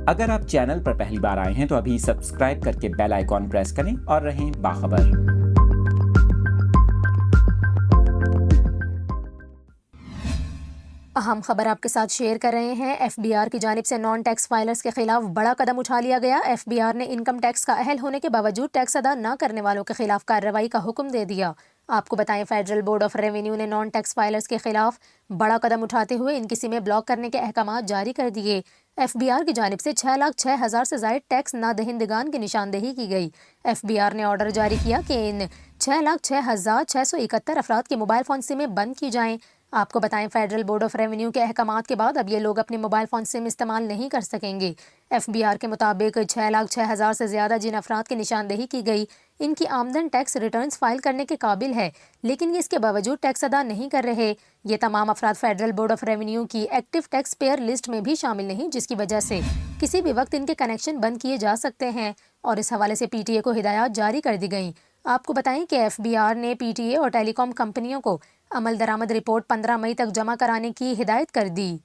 اگر آپ چینل پر پہلی بار آئے ہیں تو ابھی سبسکرائب کر کے بیل آئیکن پریس کریں اور رہیں باخبر۔ اہم خبر آپ کے ساتھ شیئر کر رہے ہیں۔ ایف بی آر کی جانب سے نان ٹیکس فائلرز کے خلاف بڑا قدم اٹھا لیا گیا۔ ایف بی آر نے انکم ٹیکس کا اہل ہونے کے باوجود ٹیکس ادا نہ کرنے والوں کے خلاف کارروائی کا حکم دے دیا۔ آپ کو بتائیں، فیڈرل بورڈ آف ریونیو نے نان ٹیکس فائلرز کے خلاف بڑا قدم اٹھاتے ہوئے ان کی سمیں بلاک کرنے کے احکامات جاری کر دیے۔ ایف بی آر کی جانب سے 6,06,000 سے زائد ٹیکس نہ دہندگان کی نشاندہی کی گئی۔ ایف بی آر نے آرڈر جاری کیا کہ ان 6,06,671 افراد کے موبائل فون سمیں بند کی جائیں۔ آپ کو بتائیں، فیڈرل بورڈ آف ریونیو کے احکامات کے بعد اب یہ لوگ اپنے موبائل فون سم استعمال نہیں کر سکیں گے۔ ایف بی آر کے مطابق 6,06,000 سے زیادہ جن افراد کی نشاندہی کی گئی، ان کی آمدن ٹیکس ریٹرنز فائل کرنے کے قابل ہے، لیکن یہ اس کے باوجود ٹیکس ادا نہیں کر رہے۔ یہ تمام افراد فیڈرل بورڈ آف ریونیو کی ایکٹیو ٹیکس پیئر لسٹ میں بھی شامل نہیں، جس کی وجہ سے کسی بھی وقت ان کے کنیکشن بند کیے جا سکتے ہیں، اور اس حوالے سے پی ٹی اے کو ہدایات جاری کر دی گئیں۔ آپ کو بتائیں کہ ایف بی آر نے پی ٹی اے اور ٹیلی کام کمپنیوں کو عمل درآمد رپورٹ 15 مئی تک جمع کرانے کی ہدایت کر دی۔